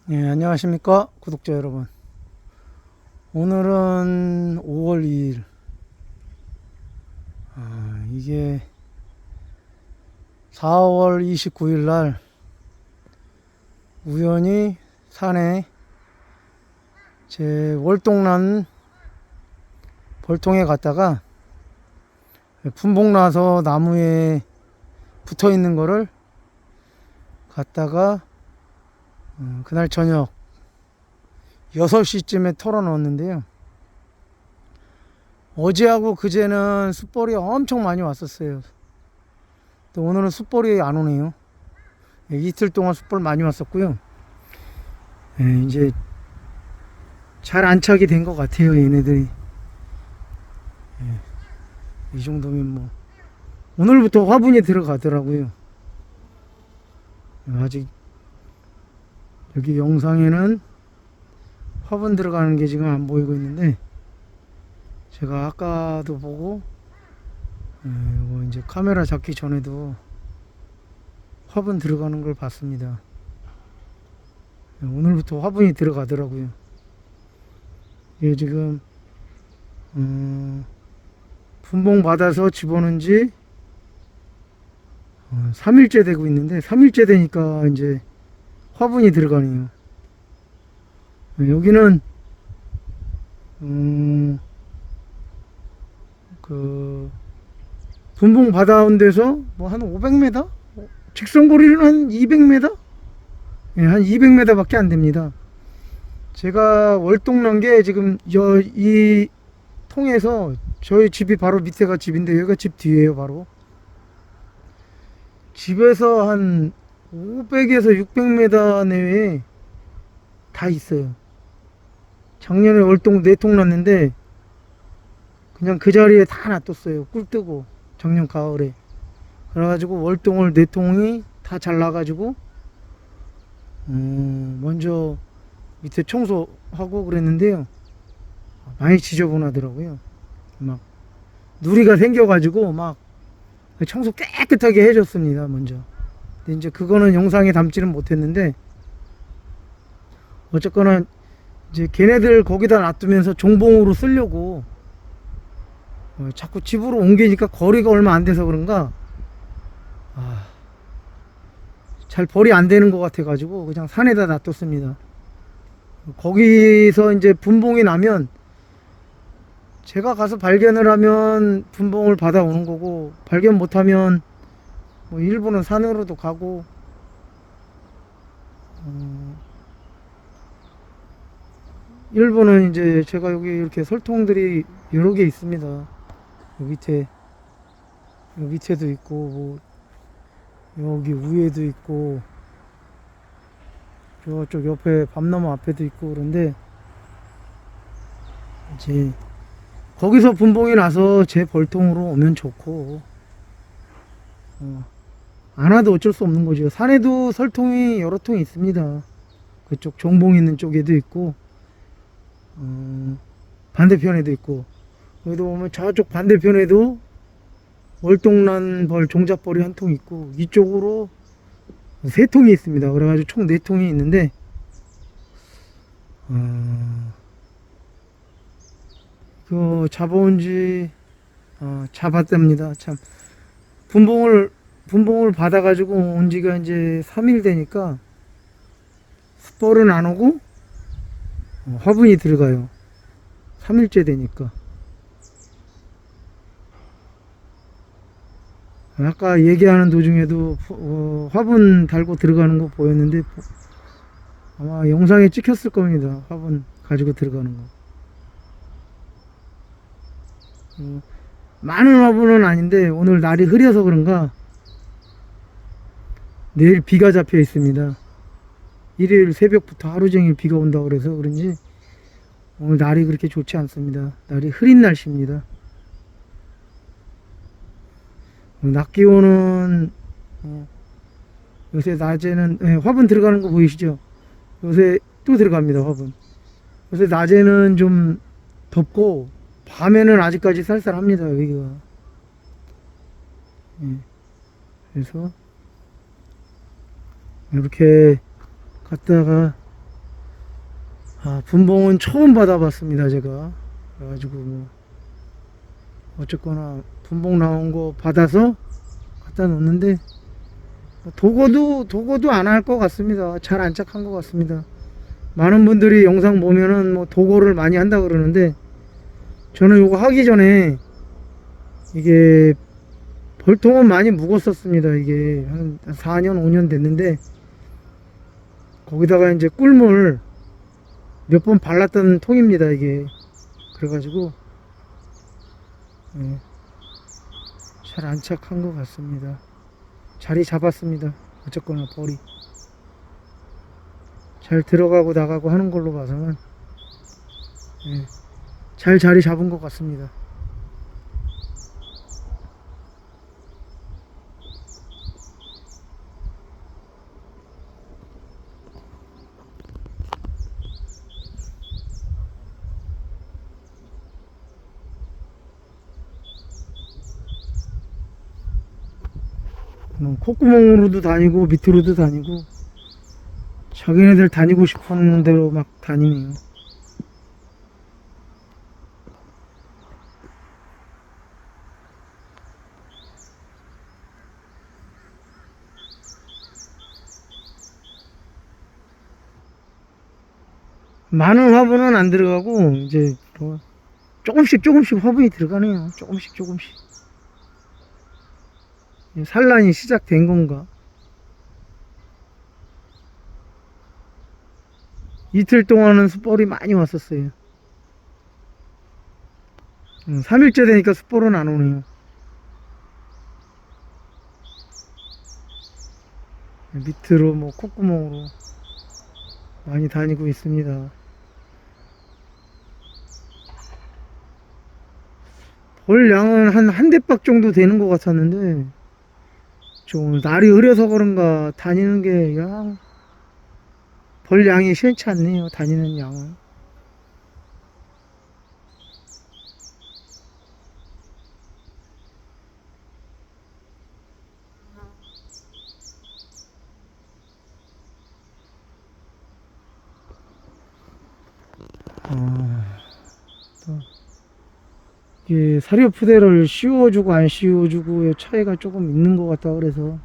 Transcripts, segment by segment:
예, 안녕하십니까 구독자 여러분. 오늘은 5월 2일. 이게 4월 29일 날 우연히 산에 제 월동난 벌통에 갔다가 분봉나서 나무에 붙어 있는 거를 갔다가 그날 저녁 6시쯤에 털어 넣었는데요. 어제하고 그제는 숯벌이 엄청 많이 왔었어요. 또 오늘은 숯벌이 안 오네요. 이틀 동안 숯벌 많이 왔었고요. 이제 잘 안착이 된 것 같아요, 얘네들이. 이 정도면 뭐 오늘부터 화분이 들어가더라고요. 아직 여기 영상에는 화분 들어가는 게 지금 안 보이고 있는데, 제가 아까도 보고 이거 이제 카메라 잡기 전에도 화분 들어가는 걸 봤습니다. 오늘부터 화분이 들어가더라고요. 이게 지금 분봉 받아서 집어넣은 지 3일째 되고 있는데, 3일째 되니까 이제 화분이 들어가네요. 여기는 그 분봉 받아온 데서 뭐 한 500m? 직선거리는 한 200m? 예, 한 200m 밖에 안 됩니다. 제가 월동난 게 지금 이 통에서 저희 집이 바로 밑에가 집인데, 여기가 집 뒤에요. 바로 집에서 한 500에서 600m 내외에 다 있어요. 작년에 월동 4통 났는데 그냥 그 자리에 다 놔뒀어요. 꿀 뜨고 작년 가을에. 그래가지고 월동을 4통이 다 잘라가지고 먼저 밑에 청소하고 그랬는데요. 많이 지저분하더라고요. 막 누리가 생겨가지고 막 청소 깨끗하게 해줬습니다. 먼저. 근데 이제 그거는 영상에 담지는 못했는데, 어쨌거나 이제 걔네들 거기다 놔두면서 종봉으로 쓰려고 자꾸 집으로 옮기니까 거리가 얼마 안 돼서 그런가 잘 벌이 안 되는 것 같아 가지고 그냥 산에다 놔뒀습니다. 거기서 이제 분봉이 나면 제가 가서 발견을 하면 분봉을 받아오는 거고, 발견 못하면 뭐 일부는 산으로도 가고, 일부는 이제 제가 여기 이렇게 설통들이 여러 개 있습니다. 여기 밑에도 있고, 뭐 여기 위에도 있고, 저쪽 옆에 밤나무 앞에도 있고, 그런데 이제 거기서 분봉이 나서 제 벌통으로 오면 좋고, 안 와도 어쩔 수 없는 거죠. 산에도 설통이 여러 통이 있습니다. 그쪽 종봉 있는 쪽에도 있고, 반대편에도 있고, 여기도 보면 저쪽 반대편에도 월동난 벌 종잣벌이 한 통 있고, 이쪽으로 3통이 있습니다. 그래가지고 총 4통이 있는데, 그 잡아온지 잡았답니다. 참 분봉을 받아가지고 온 지가 이제 3일 되니까 숯벌은 안 오고 화분이 들어가요. 3일째 되니까. 아까 얘기하는 도중에도 화분 달고 들어가는 거 보였는데, 아마 영상에 찍혔을 겁니다. 화분 가지고 들어가는 거. 많은 화분은 아닌데 오늘 날이 흐려서 그런가 내일 비가 잡혀 있습니다. 일요일 새벽부터 하루 종일 비가 온다고 그래서 그런지 오늘 날이 그렇게 좋지 않습니다. 날이 흐린 날씨입니다. 낮 기온은 요새 낮에는 화분 들어가는 거 보이시죠? 요새 또 들어갑니다. 화분. 요새 낮에는 좀 덥고 밤에는 아직까지 쌀쌀합니다. 여기가. 그래서 이렇게 갔다가 분봉은 처음 받아봤습니다, 제가. 그래가지고, 뭐, 어쨌거나, 분봉 나온 거 받아서 갖다 놓는데, 도거도 안 할 것 같습니다. 잘 안착한 것 같습니다. 많은 분들이 영상 보면은 뭐 도거를 많이 한다 그러는데, 저는 요거 하기 전에, 이게, 벌통은 많이 묵었었습니다. 이게, 한 4년, 5년 됐는데, 거기다가 이제 꿀물 몇 번 발랐던 통입니다, 이게. 그래가지고, 예, 잘 안착한 것 같습니다. 자리 잡았습니다. 어쨌거나 벌이 잘 들어가고 나가고 하는 걸로 봐서는, 예, 잘 자리 잡은 것 같습니다. 콧구멍으로도 다니고 밑으로도 다니고 자기네들 다니고 싶은 대로 막 다니네요. 많은 화분은 안 들어가고 이제 뭐 조금씩 화분이 들어가네요. 조금씩 산란이 시작된 건가. 이틀 동안은 숯벌이 많이 왔었어요. 3일째 되니까 숯벌은 안 오네요. 밑으로 뭐 콧구멍으로 많이 다니고 있습니다. 벌 양은 한 대박 정도 되는 것 같았는데 좀 날이 흐려서 그런가 다니는 게 벌 양이 시원치 않네요. 다니는 양은. 또 이게 사료 푸대를 씌워주고 안 씌워주고의 차이가 조금 있는 것 같다 그래서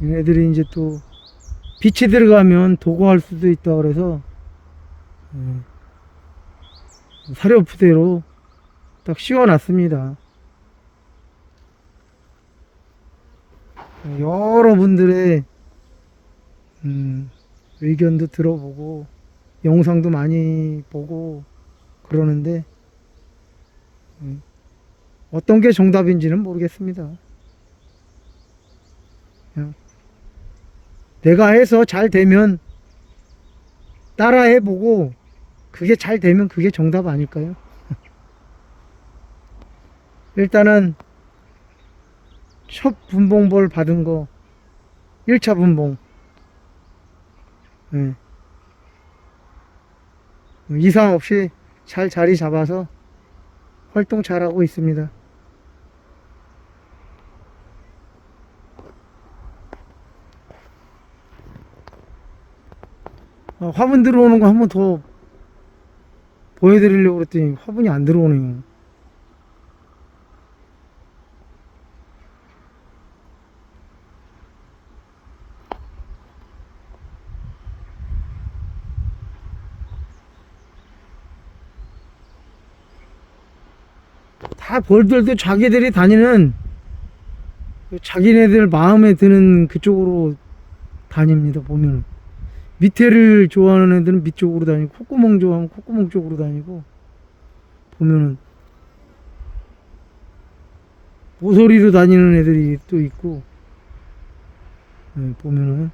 얘네들이 이제 또 빛이 들어가면 도고할 수도 있다 그래서 사료 푸대로 딱 씌워놨습니다. 여러분들의 의견도 들어보고 영상도 많이 보고 그러는데 어떤 게 정답인지는 모르겠습니다. 그냥 내가 해서 잘 되면 따라 해보고 그게 잘 되면 그게 정답 아닐까요? 일단은 첫 분봉벌 받은 거 1차 분봉, 예, 이상 없이 잘 자리 잡아서 활동 잘하고 있습니다. 화분 들어오는 거 한 번 더 보여드리려고 그랬더니 화분이 안 들어오네요. 다 벌들도 자기들이 다니는 자기네들 마음에 드는 그쪽으로 다닙니다. 보면은 밑에를 좋아하는 애들은 밑쪽으로 다니고 콧구멍 좋아하면 콧구멍 쪽으로 다니고 보면은 모서리로 다니는 애들이 또 있고 보면은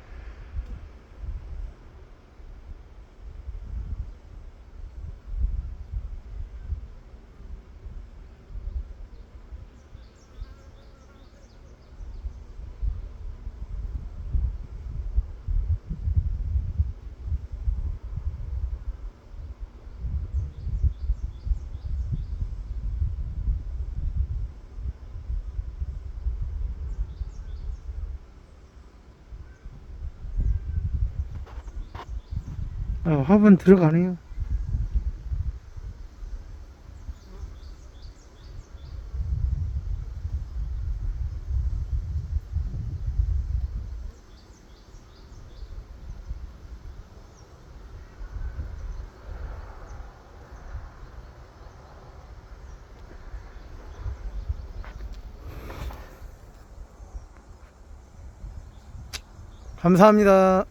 화분 들어가네요. 감사합니다.